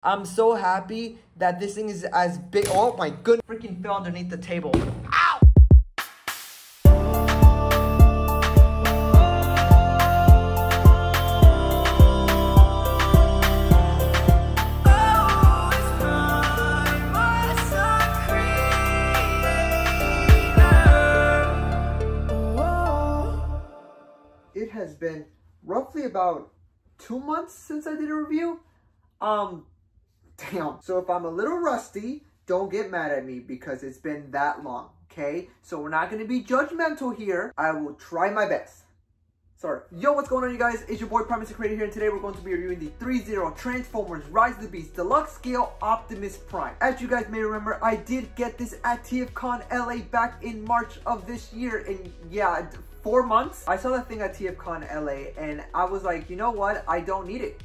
I'm so happy that this thing is as big. Oh my goodness, freaking fell underneath the table. Ow! It has been roughly about 2 months since I did a review. Damn. So if I'm a little rusty, don't get mad at me because it's been that long, okay? So we're not going to be judgmental here. I will try my best. Sorry. Yo, what's going on, you guys? It's your boy Prime Creator here, and today we're going to be reviewing the THREEZERO Transformers Rise of the Beast Deluxe Scale Optimus Prime. As you guys may remember, I did get this at TFCon LA back in March of this year, and yeah, 4 months. I saw that thing at TFCon LA, and I was like, you know what? I don't need it.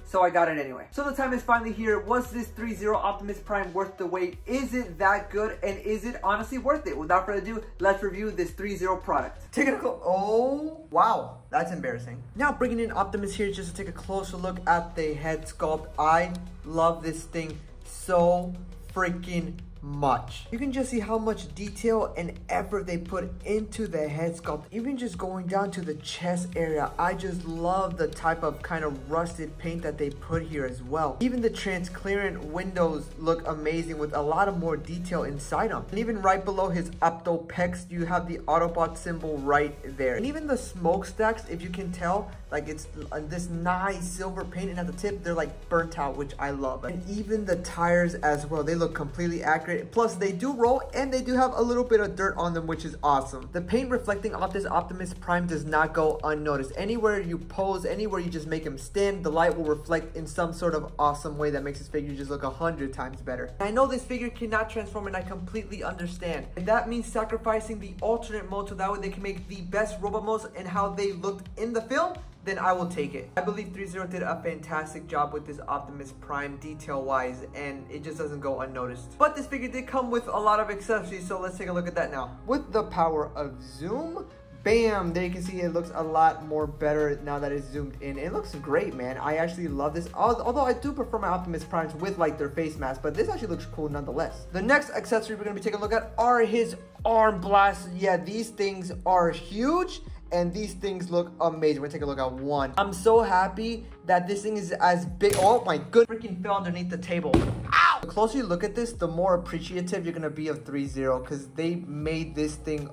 So I got it anyway. So the time is finally here. Was this THREEZERO Optimus Prime worth the wait? Is it that good? And is it honestly worth it? Without further ado, let's review this THREEZERO product. Take a look. Oh, wow. That's embarrassing. Now bringing in Optimus here just to take a closer look at the head sculpt. I love this thing so freaking much. You can just see how much detail and effort they put into the head sculpt. Even just going down to the chest area, I just love the type of kind of rusted paint that they put here as well. Even the transparent windows look amazing with a lot of more detail inside them. And even right below his optopex, you have the Autobot symbol right there. And even the smokestacks, if you can tell, like it's this nice silver paint, and at the tip they're like burnt out, which I love. And even the tires as well, they look completely accurate. Plus they do roll and they do have a little bit of dirt on them, which is awesome. The paint reflecting off this Optimus Prime does not go unnoticed. Anywhere you pose, anywhere you just make him stand, the light will reflect in some sort of awesome way that makes this figure just look 100 times better. I know this figure cannot transform, and I completely understand. And that means sacrificing the alternate mode so that way they can make the best robot modes and how they looked in the film, then I will take it. I believe THREEZERO did a fantastic job with this Optimus Prime detail-wise, and it just doesn't go unnoticed. But this figure did come with a lot of accessories, so let's take a look at that now. With the power of zoom, bam, there you can see it looks a lot more better now that it's zoomed in. It looks great, man. I actually love this, although I do prefer my Optimus Primes with like their face mask, but this actually looks cool nonetheless. The next accessory we're gonna be taking a look at are his arm blasts. Yeah, these things are huge, and these things look amazing. We're gonna take a look at one. I'm so happy that this thing is as big. Oh my goodness, freaking fell underneath the table. Ow! The closer you look at this, the more appreciative you're gonna be of THREEZERO, because they made this thing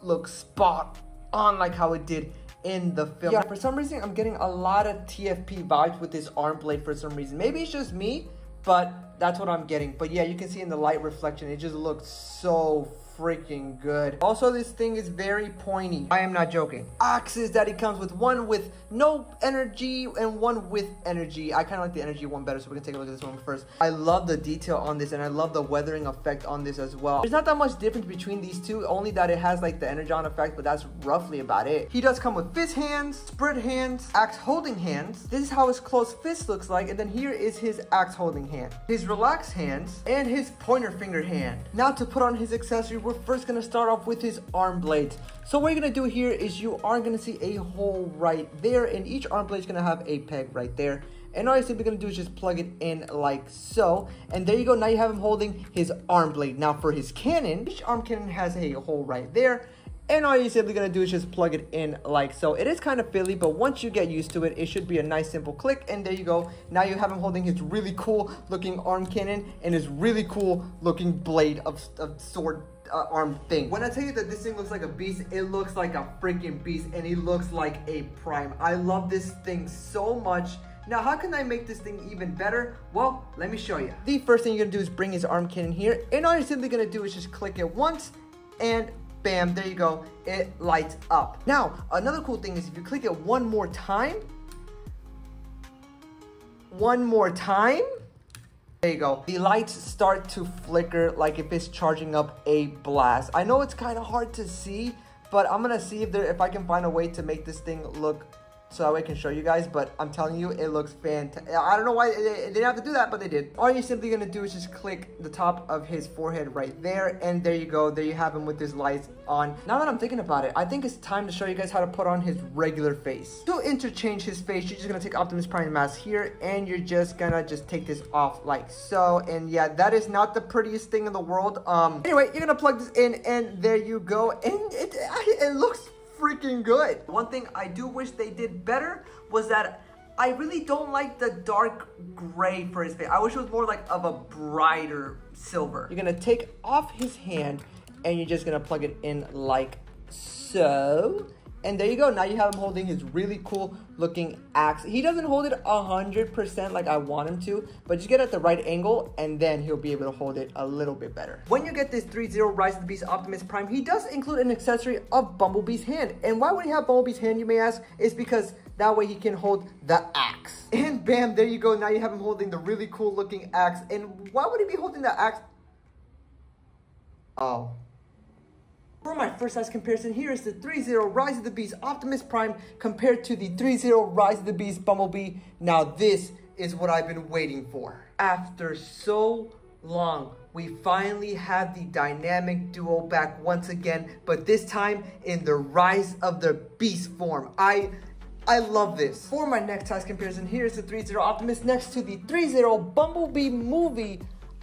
look spot on like how it did in the film. Yeah, for some reason, I'm getting a lot of TFP vibes with this arm blade for some reason. Maybe it's just me, but that's what I'm getting. But yeah, you can see in the light reflection, it just looks so freaking good. Also, this thing is very pointy. I am not joking. Axes that it comes with, one with no energy and one with energy. I kind of like the energy one better, so we're gonna take a look at this one first. I love the detail on this, and I love the weathering effect on this as well. There's not that much difference between these two, only that it has like the energon effect, but that's roughly about it. He does come with fist hands, spread hands, axe holding hands. This is how his closed fist looks like, and then here is his axe holding hand, his relaxed hands, and his pointer finger hand. Now to put on his accessory, we're first gonna start off with his arm blades. So what you're gonna do here is you are gonna see a hole right there, and each arm blade is gonna have a peg right there. And all you're simply gonna do is just plug it in like so. And there you go, now you have him holding his arm blade. Now for his cannon, each arm cannon has a hole right there. And all you're simply gonna do is just plug it in like so. It is kind of fiddly, but once you get used to it, it should be a nice simple click. And there you go. Now you have him holding his really cool looking arm cannon and his really cool looking blade of sword arm thing. When I tell you that this thing looks like a beast, it looks like a freaking beast, and he looks like a prime. I love this thing so much. Now, how can I make this thing even better? Well, let me show you. The first thing you're gonna do is bring his arm cannon here, and all you're simply gonna do is just click it once, and bam, there you go, it lights up. Now, another cool thing is if you click it one more time, there you go, the lights start to flicker like if it's charging up a blast. I know it's kind of hard to see, but I'm gonna see if I can find a way to make this thing look so that way I can show you guys, but I'm telling you, it looks fantastic. I don't know why they didn't have to do that, but they did. All you're simply gonna do is just click the top of his forehead right there, and there you go. There you have him with his lights on. Now that I'm thinking about it, I think it's time to show you guys how to put on his regular face. To interchange his face, you're just gonna take Optimus Prime mask here, and you're just gonna take this off like so. And yeah, that is not the prettiest thing in the world. Anyway, you're gonna plug this in, and there you go, and it looks freaking good. One thing I do wish they did better was that I really don't like the dark gray for his face. I wish it was more like of a brighter silver. You're gonna take off his hand, and you're just gonna plug it in like so. And there you go. Now you have him holding his really cool looking axe. He doesn't hold it 100% like I want him to, but just get at the right angle, and then he'll be able to hold it a little bit better. When you get this THREEZERO Rise of the Beast Optimus Prime, he does include an accessory of Bumblebee's hand. And why would he have Bumblebee's hand, you may ask? It's because that way he can hold the axe. And bam, there you go. Now you have him holding the really cool looking axe. And why would he be holding the axe? Oh. For my first size comparison, here is the THREEZERO Rise of the Beast Optimus Prime compared to the THREEZERO Rise of the Beast Bumblebee. Now this is what I've been waiting for. After so long, we finally have the dynamic duo back once again, but this time in the Rise of the Beast form. I love this. For my next size comparison, here is the THREEZERO Optimus next to the THREEZERO Bumblebee movie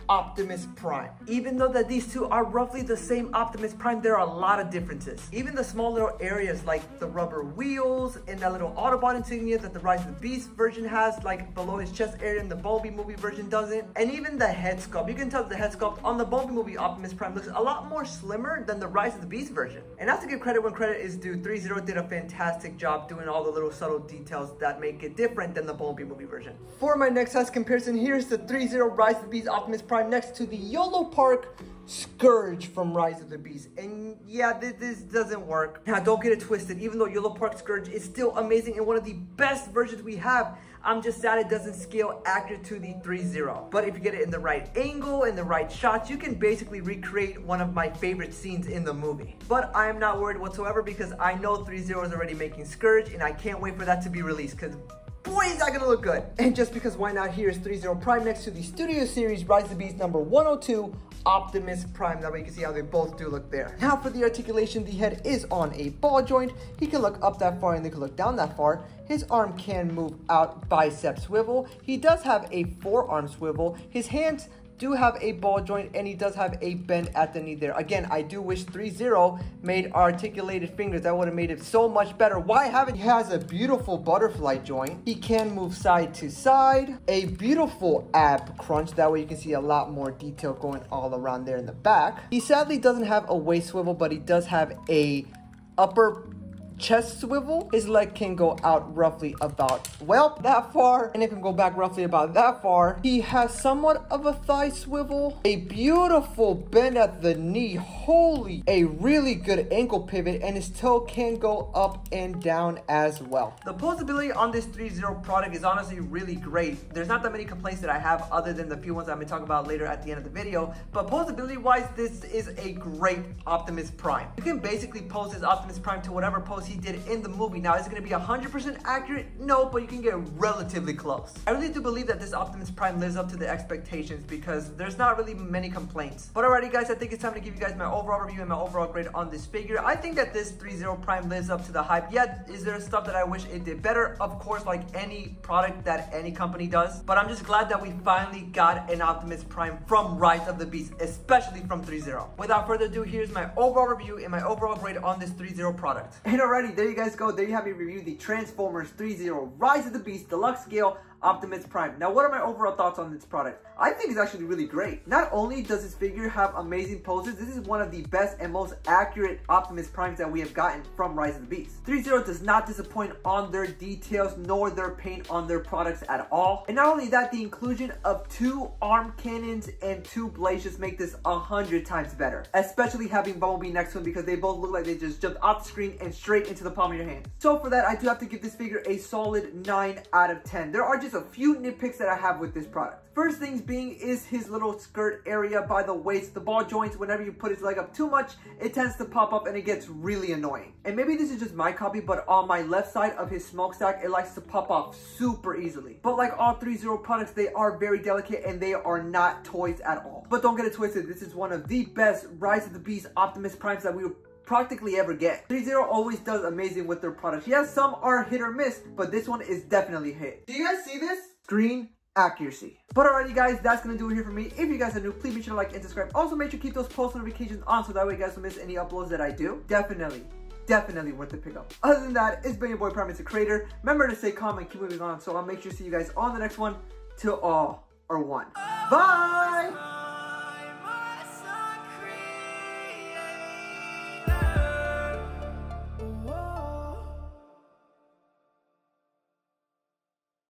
Optimus Prime. Even though that these two are roughly the same Optimus Prime, there are a lot of differences. Even the small little areas like the rubber wheels and that little Autobot insignia that the Rise of the Beast version has, like below his chest area, and the Bumblebee movie version doesn't. And even the head sculpt. You can tell that the head sculpt on the Bumblebee movie Optimus Prime looks a lot more slimmer than the Rise of the Beast version. And I have to give credit when credit is due. THREEZERO did a fantastic job doing all the little subtle details that make it different than the Bumblebee movie version. For my next size comparison, here's the THREEZERO Rise of the Beast Optimus Prime next to the YOLO Park Scourge from Rise of the Beast. And yeah, this doesn't work. Now don't get it twisted. Even though YOLO Park Scourge is still amazing and one of the best versions we have, I'm just sad it doesn't scale accurate to the THREEZERO. But if you get it in the right angle and the right shots, you can basically recreate one of my favorite scenes in the movie. But I am not worried whatsoever because I know THREEZERO is already making Scourge, and I can't wait for that to be released because boy, is that gonna look good. And just because why not, here's THREEZERO Prime next to the Studio Series Rise of the Beast number 102 Optimus Prime. That way you can see how they both do look there. Now for the articulation, the head is on a ball joint. He can look up that far and they can look down that far. His arm can move out, bicep swivel. He does have a forearm swivel. His hands do have a ball joint, and he does have a bend at the knee there. Again, I do wish THREEZERO made articulated fingers. That would have made it so much better. Why haven't he? Has a beautiful butterfly joint. He can move side to side. A beautiful ab crunch. That way you can see a lot more detail going all around there in the back. He sadly doesn't have a waist swivel, but he does have a upper chest swivel. His leg can go out roughly about, well, that far, and it can go back roughly about that far. He has somewhat of a thigh swivel, a beautiful bend at the knee, holy, a really good ankle pivot, and his toe can go up and down as well. The posability on this THREEZERO product is honestly really great. There's not that many complaints that I have other than the few ones I'm going to talk about later at the end of the video, but posability wise, this is a great Optimus Prime. You can basically pose this Optimus Prime to whatever pose he did in the movie. Now, is it going to be 100% accurate? No, but you can get relatively close. I really do believe that this Optimus Prime lives up to the expectations because there's not really many complaints. But alrighty guys, I think it's time to give you guys my overall review and my overall grade on this figure. I think that this THREEZERO Prime lives up to the hype. Yeah, is there stuff that I wish it did better? Of course, like any product that any company does. But I'm just glad that we finally got an Optimus Prime from Rise of the Beast, especially from THREEZERO. Without further ado, here's my overall review and my overall grade on this THREEZERO product. And alrighty, there you guys go. There you have me review the Transformers THREEZERO Rise of the Beast Deluxe Scale Optimus Prime. Now, what are my overall thoughts on this product? I think it's actually really great. Not only does this figure have amazing poses, this is one of the best and most accurate Optimus Primes that we have gotten from Rise of the Beast. THREEZERO does not disappoint on their details nor their paint on their products at all. And not only that, the inclusion of 2 arm cannons and 2 blades just make this 100 times better. Especially having Bumblebee next to him because they both look like they just jumped off the screen and straight into the palm of your hand. So for that, I do have to give this figure a solid 9 out of 10. There are just just a few nitpicks that I have with this product. First things being is his little skirt area by the waist. The ball joints, whenever you put his leg up too much, it tends to pop up and it gets really annoying. And maybe this is just my copy, but on my left side of his smokestack, it likes to pop off super easily. But like all THREEZERO products, they are very delicate and they are not toys at all. But don't get it twisted, this is one of the best Rise of the Beast Optimus Primes that we will practically ever get. THREEZERO always does amazing with their products. Yes, some are hit or miss, but this one is definitely hit. Do you guys see this? Screen accuracy. But alrighty guys, that's gonna do it here for me. If you guys are new, please be sure to like and subscribe. Also make sure to keep those post notifications on so that way you guys don't miss any uploads that I do. Definitely worth the pickup. Other than that, it's been your boy Prime, Mr. Creator. Remember to stay calm and keep moving on. So I'll make sure to see you guys on the next one. Till all are one. Bye!